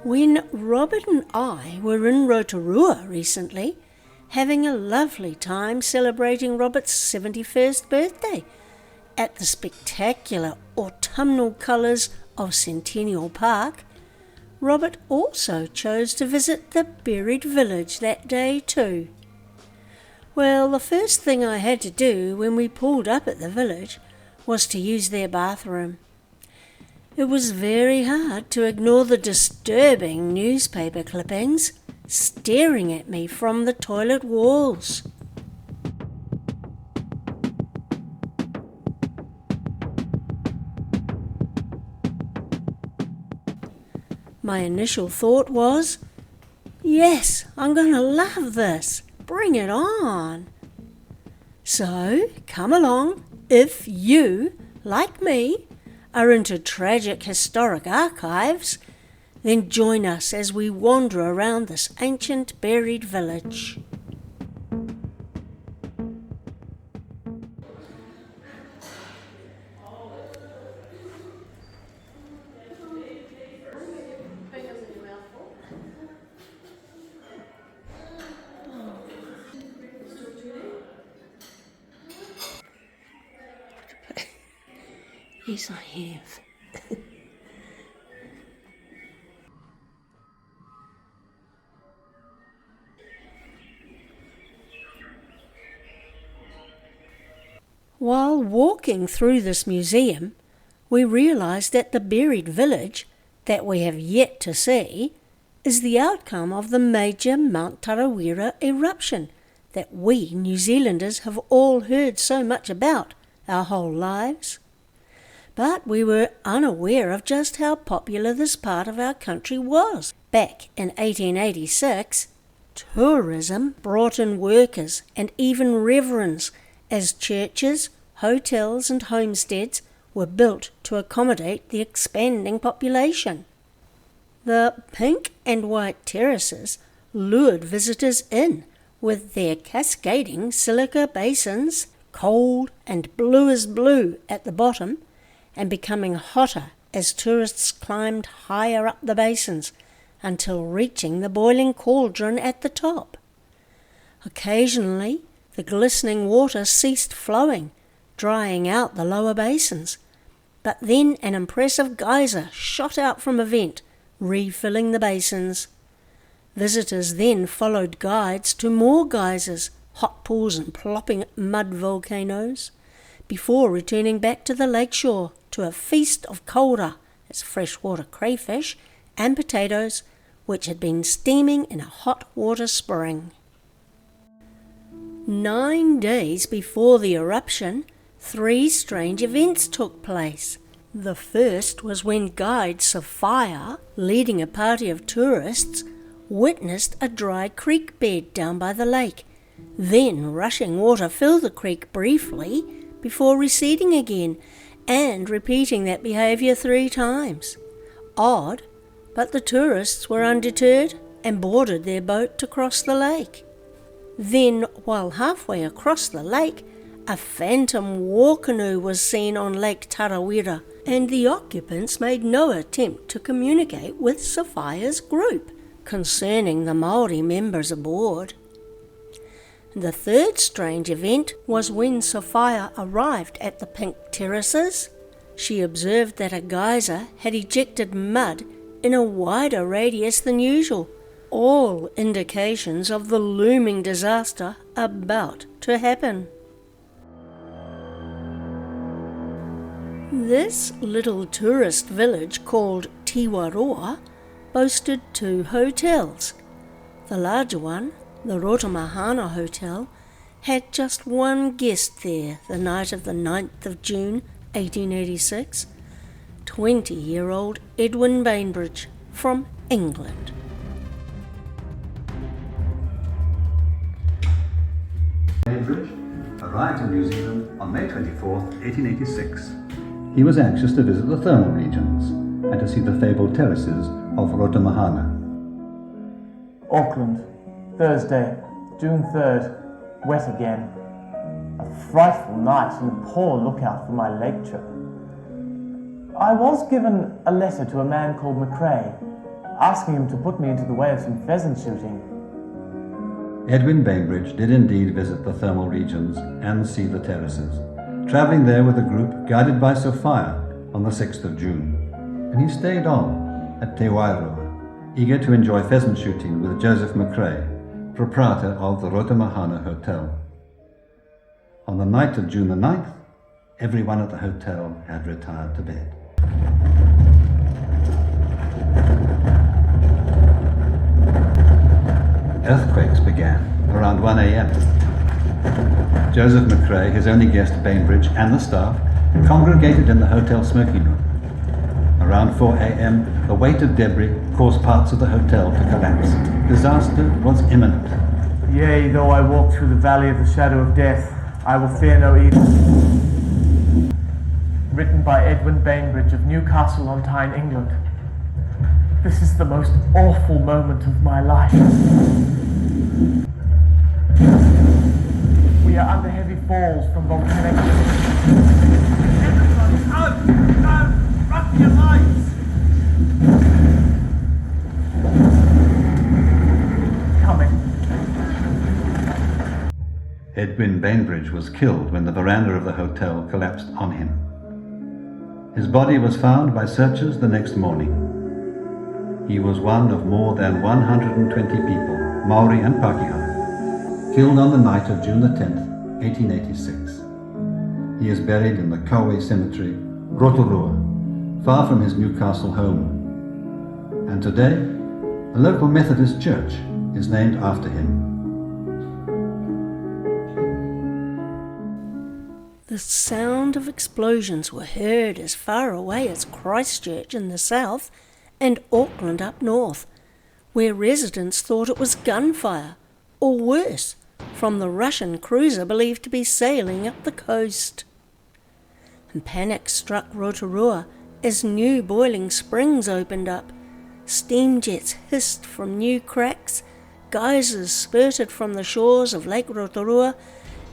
When Robert and I were in Rotorua recently, having a lovely time celebrating Robert's 71st birthday at the spectacular autumnal colours of Centennial Park, Robert also chose to visit the buried village that day too. Well, the first thing I had to do when we pulled up at the village was to use their bathroom. It was very hard to ignore the disturbing newspaper clippings staring at me from the toilet walls. My initial thought was, yes, I'm going to love this. Bring it on. So, come along if you, like me, are into tragic historic archives, then join us as we wander around this ancient buried village. Yes, I have. While walking through this museum, we realised that the buried village that we have yet to see is the outcome of the major Mt Tarawera eruption that we New Zealanders have all heard so much about our whole lives. But we were unaware of just how popular this part of our country was. Back in 1886, tourism brought in workers and even reverends as churches, hotels and homesteads were built to accommodate the expanding population. The Pink and White Terraces lured visitors in with their cascading silica basins, cold and blue as blue at the bottom, and becoming hotter as tourists climbed higher up the basins until reaching the boiling cauldron at the top. Occasionally, the glistening water ceased flowing, drying out the lower basins, but then an impressive geyser shot out from a vent, refilling the basins. Visitors then followed guides to more geysers, hot pools and plopping mud volcanoes, before returning back to the lakeshore to a feast of kaura, as freshwater crayfish, and potatoes, which had been steaming in a hot water spring. 9 days before the eruption, 3 strange events took place. The first was when guide Sophia, leading a party of tourists, witnessed a dry creek bed down by the lake. Then rushing water filled the creek briefly before receding again, and repeating that behaviour 3 times. Odd, but the tourists were undeterred and boarded their boat to cross the lake. Then, while halfway across the lake, a phantom war canoe was seen on Lake Tarawera, and the occupants made no attempt to communicate with Sophia's group concerning the Maori members aboard. The third strange event was when Sophia arrived at the Pink Terraces. She observed that a geyser had ejected mud in a wider radius than usual, all indications of the looming disaster about to happen. This little tourist village called Te Wairoa boasted 2 hotels. The larger one, the Rotorua Hotel, had just 1 guest there the night of the 9th of June 1886, 20-year-old Edwin Bainbridge from England. Bainbridge arrived in New Zealand on May 24th, 1886. He was anxious to visit the thermal regions and to see the fabled terraces of Rotorua. Auckland, Thursday, June 3rd, wet again. A frightful night and a poor lookout for my lecture. I was given a letter to a man called McRae. asking him to put me into the way of some pheasant shooting. Edwin Bainbridge did indeed visit the thermal regions and see the terraces, travelling there with a group guided by Sophia on the 6th of June, and he stayed on at Te Wairoa, eager to enjoy pheasant shooting with Joseph McRae, proprietor of the Rotorua Hotel. On the night of June the 9th, everyone at the hotel had retired to bed. Earthquakes began around 1 a.m. Joseph McRae, his only guest Bainbridge, and the staff congregated in the hotel smoking room. Around 4 a.m., the weight of debris caused parts of the hotel to collapse. Disaster was imminent. Yea, though I walk through the valley of the shadow of death, I will fear no evil. Written by Edwin Bainbridge of Newcastle on Tyne, England. This is the most awful moment of my life. We are under heavy falls from volcanic... Everybody out! Now! Run for your lives! Coming. Edwin Bainbridge was killed when the veranda of the hotel collapsed on him. His body was found by searchers the next morning. He was one of more than 120 people, Maori and Pākehā, killed on the night of June the 10th, 1886. He is buried in the Kawe Cemetery, Rotorua, far from his Newcastle home. And today, a local Methodist church is named after him. The sound of explosions were heard as far away as Christchurch in the south and Auckland up north, where residents thought it was gunfire, or worse, from the Russian cruiser believed to be sailing up the coast. And panic struck Rotorua as new boiling springs opened up. Steam jets hissed from new cracks, geysers spurted from the shores of Lake Rotorua.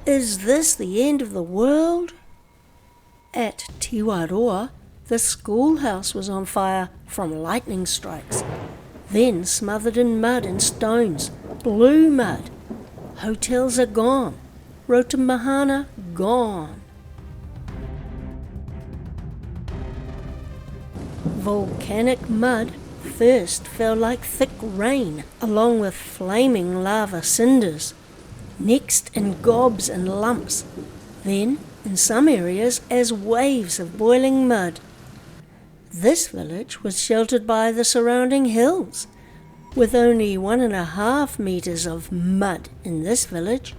Is this the end of the world? At Te Wairoa, the schoolhouse was on fire from lightning strikes, then smothered in mud and stones, blue mud. Hotels are gone. Rotorua gone. Volcanic mud first fell like thick rain, along with flaming lava cinders, next in gobs and lumps, then in some areas as waves of boiling mud. This village was sheltered by the surrounding hills, with only 1.5 meters of mud in this village.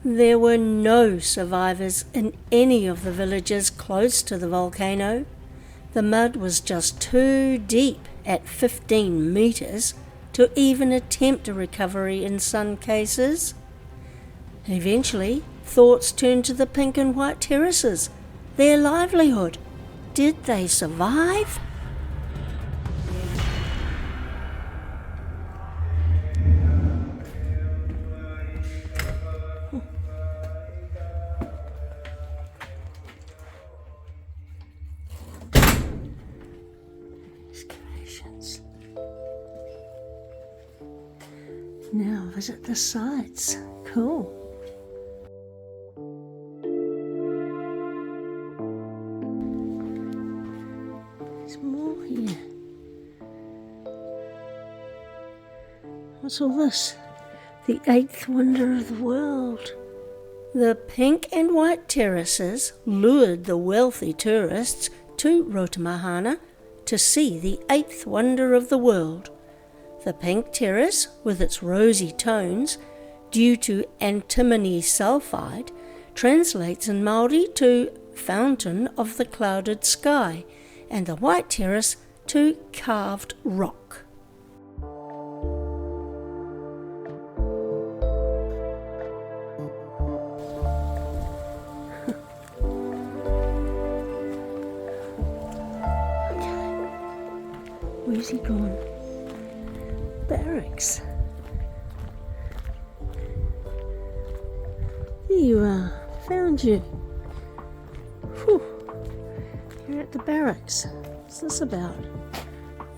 There were no survivors in any of the villages close to the volcano. The mud was just too deep at 15 meters to even attempt a recovery in some cases. Eventually, thoughts turned to the Pink and White Terraces, their livelihood. Did they survive? Excavations. Now visit the sites. Cool. More here. What's all this? The 8th wonder of the world. The Pink and White Terraces lured the wealthy tourists to Rotorua to see the 8th wonder of the world. The pink terrace, with its rosy tones, due to antimony sulfide, translates in Māori to fountain of the clouded sky, and the white terrace to carved rock. Okay, where's he gone? Barracks. There you are, found you. Whew. You're at the barracks. What's this about?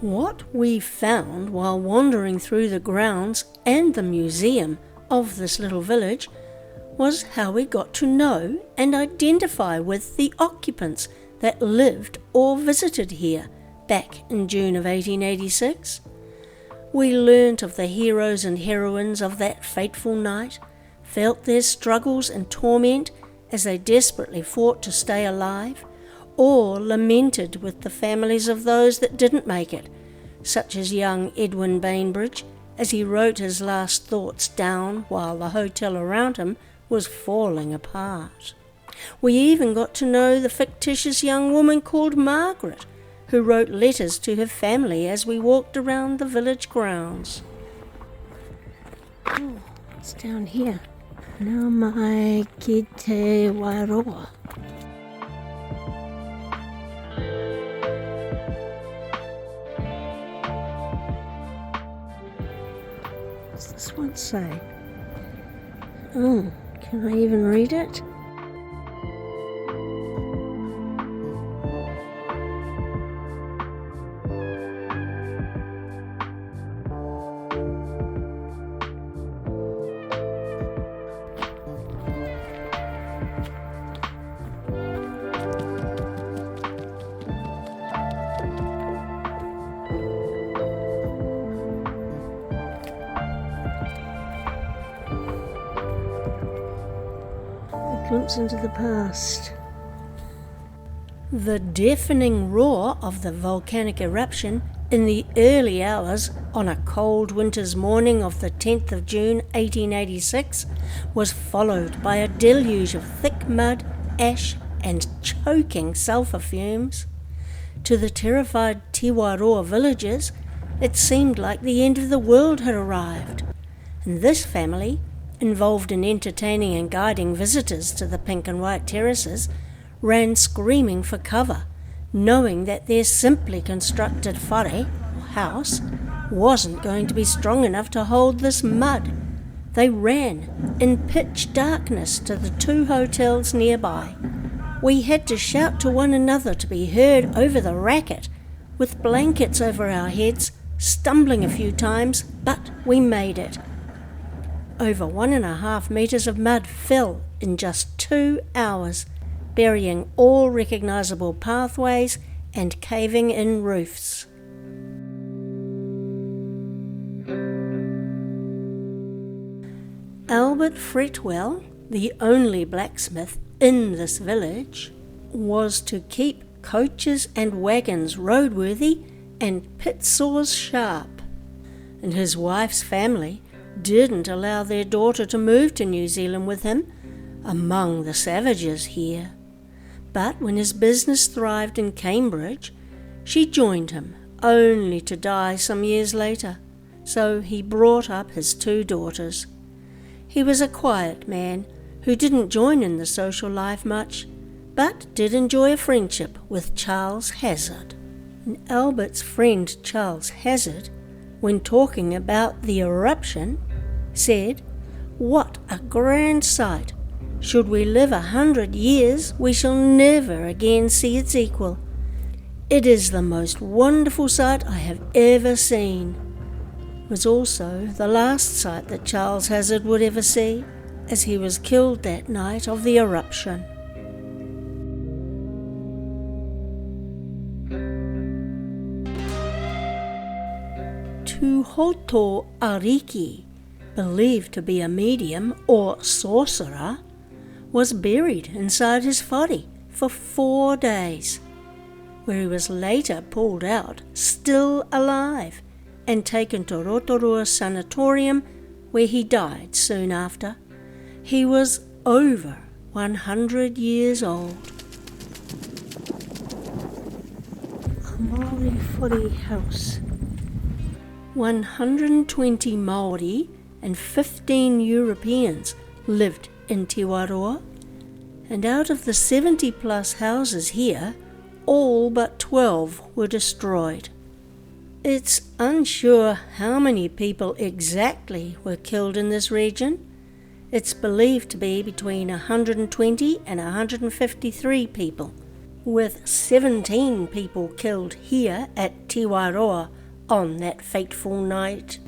What we found while wandering through the grounds and the museum of this little village was how we got to know and identify with the occupants that lived or visited here back in June of 1886. We learnt of the heroes and heroines of that fateful night, felt their struggles and torment as they desperately fought to stay alive, or lamented with the families of those that didn't make it, such as young Edwin Bainbridge, as he wrote his last thoughts down while the hotel around him was falling apart. We even got to know the fictitious young woman called Margaret, who wrote letters to her family as we walked around the village grounds. Oh, it's down here. Nā mai ki Te Wairoa. What's this one say? Oh, can I even read it? Glimpse into the past. The deafening roar of the volcanic eruption in the early hours on a cold winter's morning of the 10th of June 1886 was followed by a deluge of thick mud, ash and choking sulphur fumes. To the terrified Te Wairoa villagers, it seemed like the end of the world had arrived, and this family, involved in entertaining and guiding visitors to the Pink and White Terraces, ran screaming for cover, knowing that their simply constructed whare, or house, wasn't going to be strong enough to hold this mud. They ran in pitch darkness to the 2 hotels nearby. We had to shout to one another to be heard over the racket, with blankets over our heads, stumbling a few times, but we made it. Over 1.5 meters of mud fell in just 2 hours, burying all recognisable pathways and caving in roofs. Albert Fretwell, the only blacksmith in this village, was to keep coaches and wagons roadworthy and pit saws sharp, and his wife's family didn't allow their daughter to move to New Zealand with him, among the savages here. But when his business thrived in Cambridge, she joined him, only to die some years later, so he brought up his 2 daughters. He was a quiet man who didn't join in the social life much, but did enjoy a friendship with Charles Hazard. And Albert's friend Charles Hazard, when talking about the eruption, said, "What a grand sight! Should we live 100 years, we shall never again see its equal. It is the most wonderful sight I have ever seen." It was also the last sight that Charles Hazard would ever see, as he was killed that night of the eruption. Tuhoto Ariki, believed to be a medium or sorcerer, was buried inside his whare for 4 days, where he was later pulled out, still alive, and taken to Rotorua Sanatorium, where he died soon after. He was over 100 years old. A Māori whare house. 120 Māori and 15 Europeans lived in Te Wairoa, and out of the 70 plus houses here, all but 12 were destroyed. It's unsure how many people exactly were killed in this region. It's believed to be between 120 and 153 people, with 17 people killed here at Te Wairoa on that fateful night.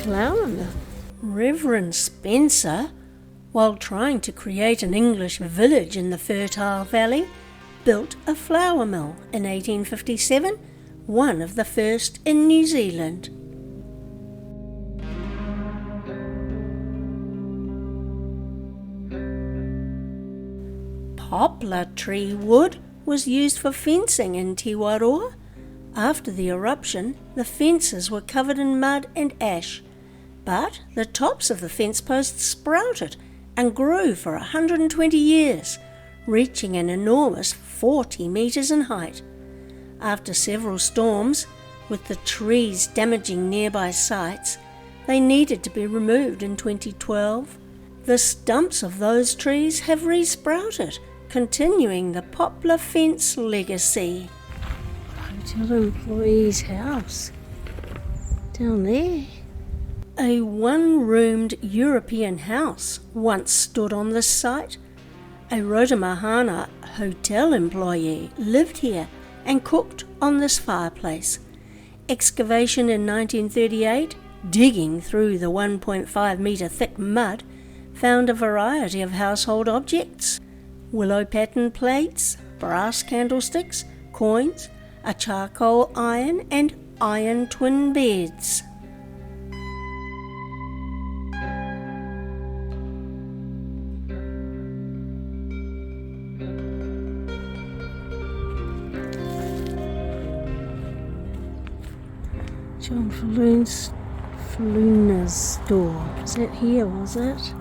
Flour mill. Reverend Spencer, while trying to create an English village in the fertile valley, built a flour mill in 1857, one of the first in New Zealand. Poplar tree wood was used for fencing in Te Wairoa. After the eruption, the fences were covered in mud and ash, but the tops of the fence posts sprouted and grew for 120 years, reaching an enormous 40 metres in height. After several storms, with the trees damaging nearby sites, they needed to be removed in 2012. The stumps of those trees have resprouted, continuing the poplar fence legacy. Hotel employee's house. Down there. A one-roomed European house once stood on this site. A Rotorua hotel employee lived here and cooked on this fireplace. Excavation in 1938, digging through the 1.5 metre thick mud, found a variety of household objects: willow pattern plates, brass candlesticks, coins, a charcoal iron and iron twin beds. John Falluna's store. Was that here, was it?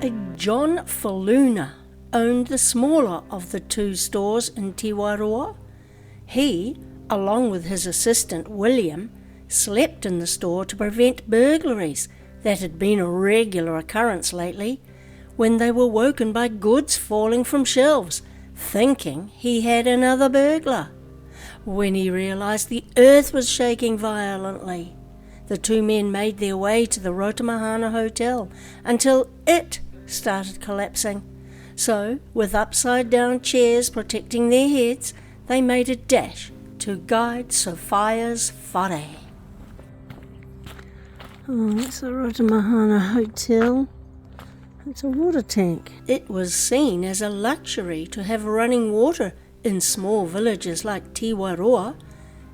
A John Falluna owned the smaller of the two stores in Te Wairoa. He, along with his assistant William, slept in the store to prevent burglaries that had been a regular occurrence lately, when they were woken by goods falling from shelves, thinking he had another burglar. When he realised the earth was shaking violently, the two men made their way to the Rotorua Hotel until it started collapsing. So, with upside-down chairs protecting their heads, they made a dash to guide Sophia's whare. Oh, that's the Rotorua Hotel. It's a water tank. It was seen as a luxury to have running water in small villages like Te Wairoa,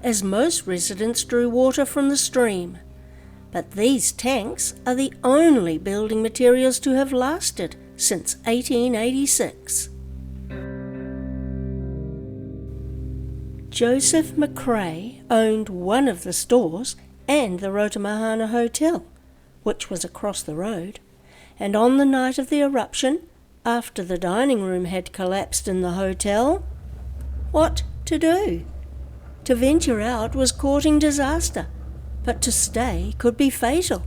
as most residents drew water from the stream. But these tanks are the only building materials to have lasted since 1886. Joseph McRae owned one of the stores and the Rotorua Hotel, which was across the road, and on the night of the eruption, after the dining room had collapsed in the hotel, what to do? To venture out was courting disaster, but to stay could be fatal.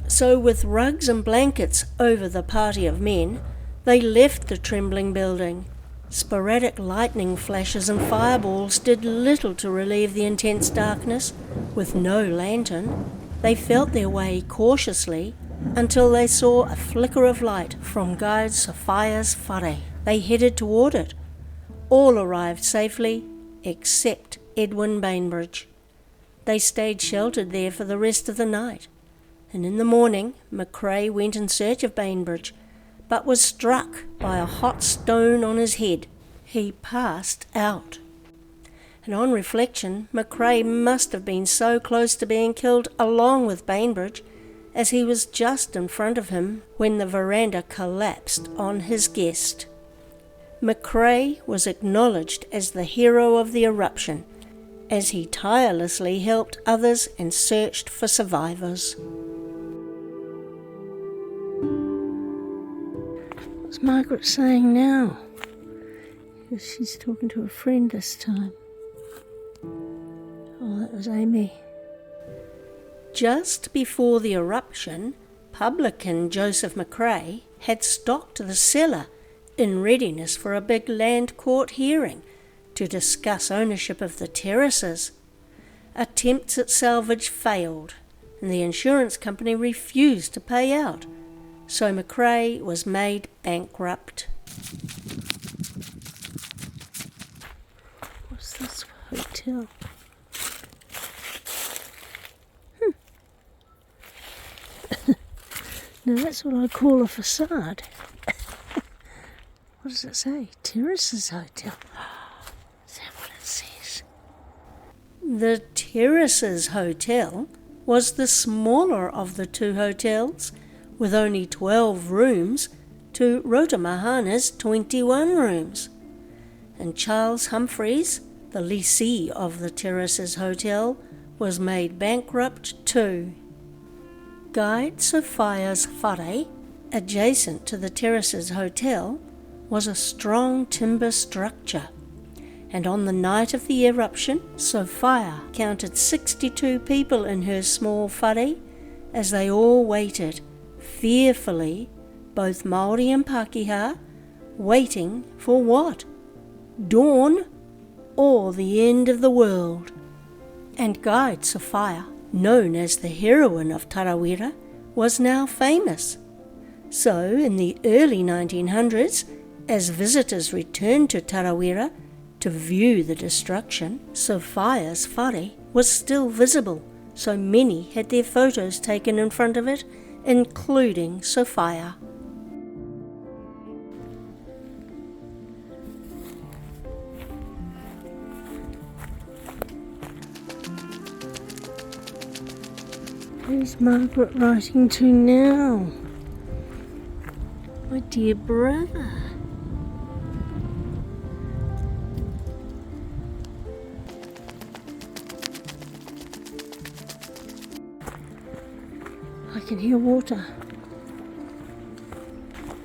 So with rugs and blankets over the party of men, they left the trembling building. Sporadic lightning flashes and fireballs did little to relieve the intense darkness. With no lantern, they felt their way cautiously until they saw a flicker of light from guide Sophia's whare. They headed toward it. All arrived safely, except Edwin Bainbridge. They stayed sheltered there for the rest of the night, and in the morning McRae went in search of Bainbridge, but was struck by a hot stone on his head. He passed out. And on reflection, McRae must have been so close to being killed along with Bainbridge, as he was just in front of him when the veranda collapsed on his guest. McRae was acknowledged as the hero of the eruption, as he tirelessly helped others and searched for survivors. What's Margaret saying now? Because she's talking to a friend this time. Oh, that was Amy. Just before the eruption, publican Joseph McRae had stocked the cellar in readiness for a big land court hearing to discuss ownership of the terraces. attempts at salvage failed, and the insurance company refused to pay out, so McRae was made bankrupt. What's this hotel? Now that's what I call a facade. What does it say? Terraces Hotel. Is that what it says? The Terraces Hotel was the smaller of the two hotels, with only 12 rooms, to Rotorua 21 rooms. And Charles Humphreys, the lessee of the Terraces Hotel, was made bankrupt too. Guide Sophia's whare, adjacent to the Terraces Hotel, was a strong timber structure, and on the night of the eruption, Sophia counted 62 people in her small whare as they all waited, fearfully, both Māori and Pākehā, waiting for what? Dawn or the end of the world. And Guide Sophia, known as the heroine of Tarawera, was now famous. So, in the early 1900s, as visitors returned to Tarawera to view the destruction, Sophia's whare was still visible, so many had their photos taken in front of it, including Sophia. Who's Margaret writing to now? My dear brother. I can hear water.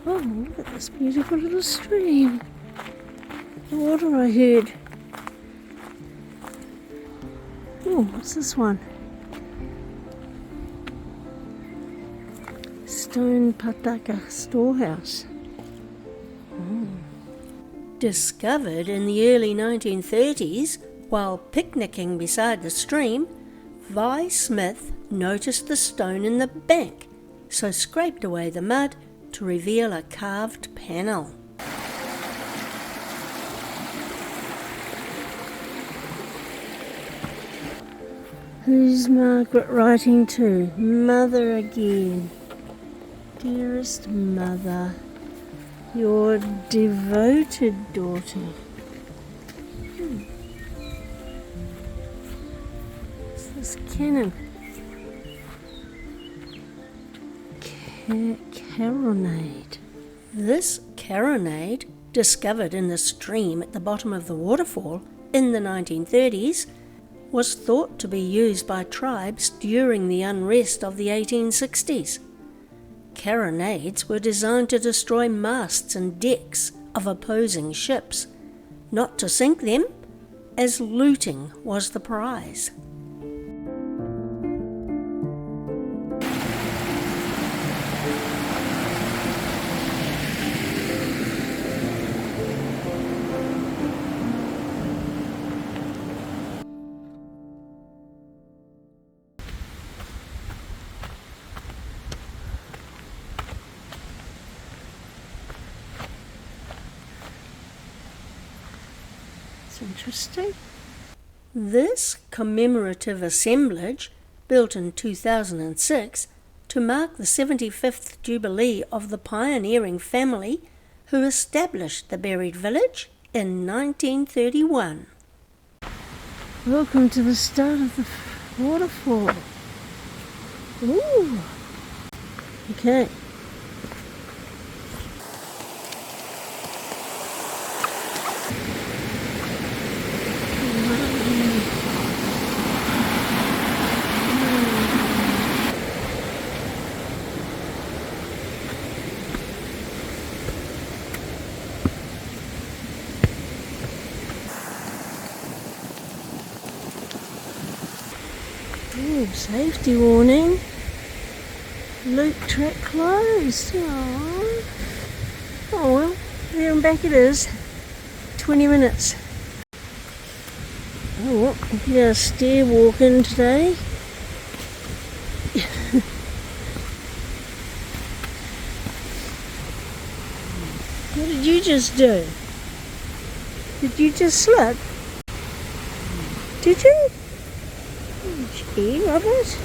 Oh, look at this beautiful little stream. The water I heard. Oh, what's this one? Stone Pataka storehouse. Discovered in the early 1930s while picnicking beside the stream, Vi Smith noticed the stone in the bank, so scraped away the mud to reveal a carved panel. Who's Margaret writing to? Mother again. Dearest mother, your devoted daughter. What's this cannon? Carronade. This carronade, discovered in the stream at the bottom of the waterfall in the 1930s, was thought to be used by tribes during the unrest of the 1860s. Carronades were designed to destroy masts and decks of opposing ships, not to sink them, as looting was the prize. Interesting. This commemorative assemblage, built in 2006 to mark the 75th Jubilee of the pioneering family who established the buried village in 1931. Welcome to the start of the waterfall. Ooh. Okay. Ooh, safety warning. Loop track closed. Oh well, there and back it is. 20 minutes. Oh, yeah, stair walking today. What did you just do? Did you just slip? Did you? Gee, Robert.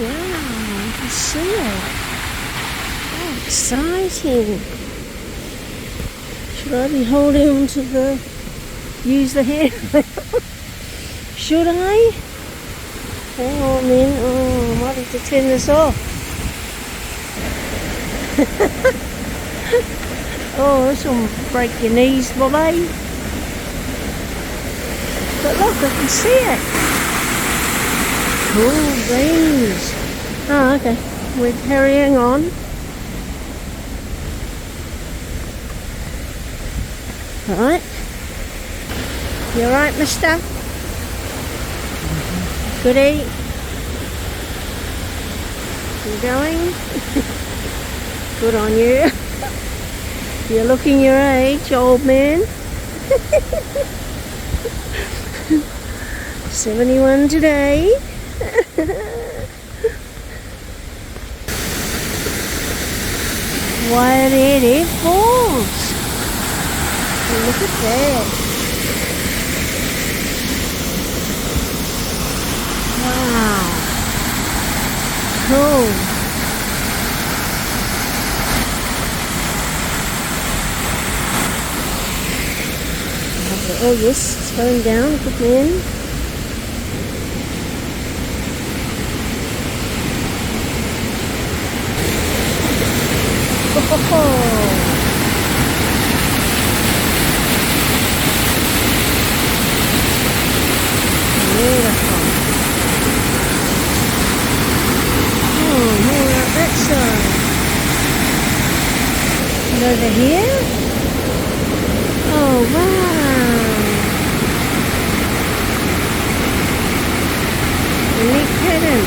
Wow, I can see it. How exciting. Should I be holding on to use the hand? Should I? Hang on then. Oh, I might have to turn this off. Oh, this will break your knees, Bobby. But look, I can see it. Cool beans. Oh, okay. We're carrying on. Right. You alright, mister? Goody? You going? Good on you. You're looking your age, old man. 71 today. Why it falls. Look at that. Wow. Cool. Oh yes, it's going down. Good man. Oh. Beautiful. Oh, more out that side. And over here? Oh, wow. Neat pattern.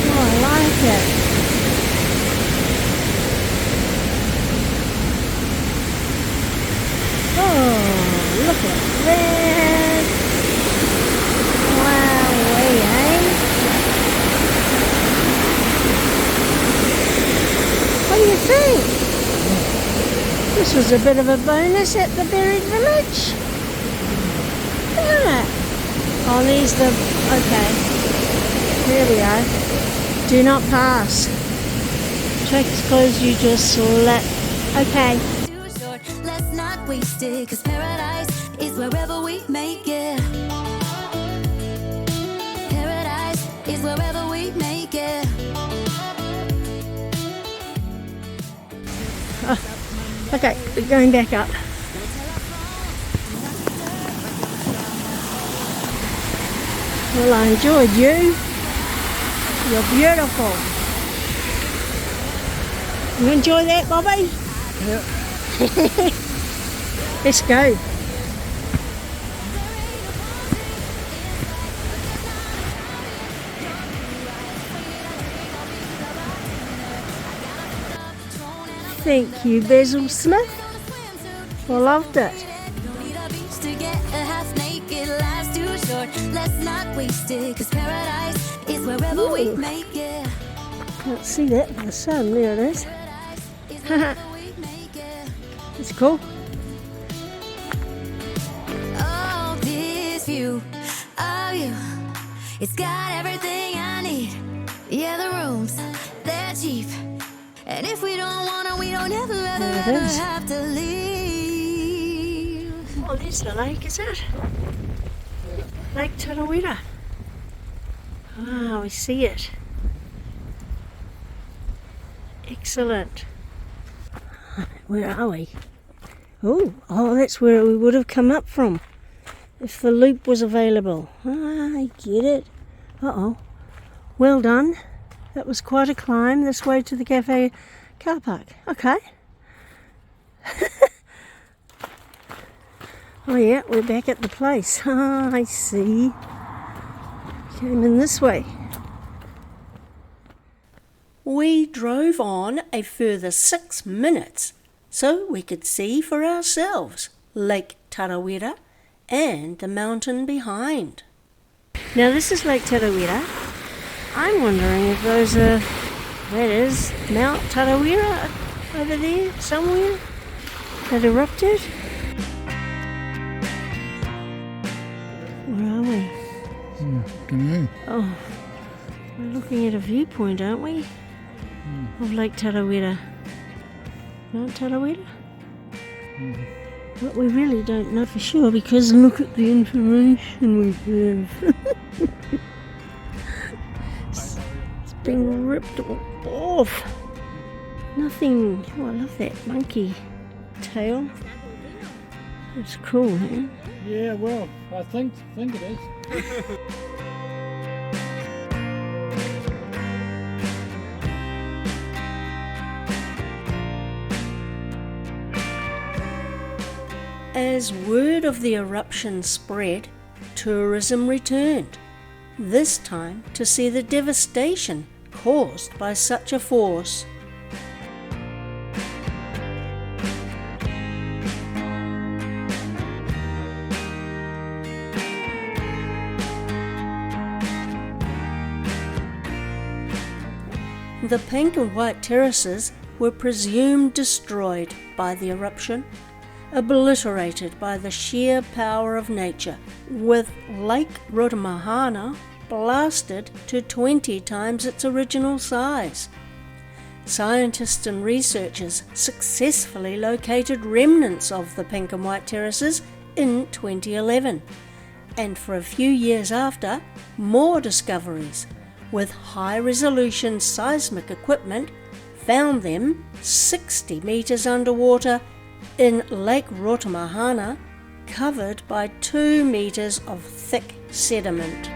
Oh, I like it. Oh, look at that. Wowee, eh? What do you think? This was a bit of a bonus at the buried village. Isn't it? Oh, there's the... Okay. There we are. Do not pass. Tracks closed, you just slap. Okay. Let's not waste it, 'cause paradise is wherever we make it. Paradise is wherever we make it. Okay, we're going back up. Well, I enjoyed you. You're beautiful. You enjoy that, Bobby? Yeah. Let's go. Thank you, Basil Smith. I loved it. Let's not waste it, 'cause paradise is wherever we make it. Can't see that in the sun. There it is. It's cool. Oh, this view of you, it's got everything I need. Yeah, the rooms, they're cheap. And if we don't want to, we don't ever have to leave. Oh, there's the lake, is it? Lake Tarawera. Ah, we see it. Excellent. Where are we? Oh, that's where we would have come up from if the loop was available. Ah, I get it. Uh-oh. Well done. That was quite a climb this way to the cafe car park. Okay. Oh yeah, we're back at the place. Ah, I see. Came in this way. We drove on a further 6 minutes so we could see for ourselves Lake Tarawera and the mountain behind. Now this is Lake Tarawera. I'm wondering if that is Mt Tarawera over there somewhere that erupted. Where are we? Don't know. Oh, we're looking at a viewpoint, aren't we? Of Lake Tarawera. Mt Tarawera? But we really don't know for sure because look at the information we have. It's been ripped off. Nothing. Oh, I love that monkey tail. It's cool, man. Yeah, well, I think it is. As word of the eruption spread, tourism returned, this time to see the devastation caused by such a force. The Pink and White Terraces were presumed destroyed by the eruption, obliterated by the sheer power of nature, with Lake Rotorua blasted to 20 times its original size. Scientists and researchers successfully located remnants of the Pink and White Terraces in 2011, and for a few years after, more discoveries with high-resolution seismic equipment found them 60 metres underwater in Lake Rotorua, covered by 2 metres of thick sediment.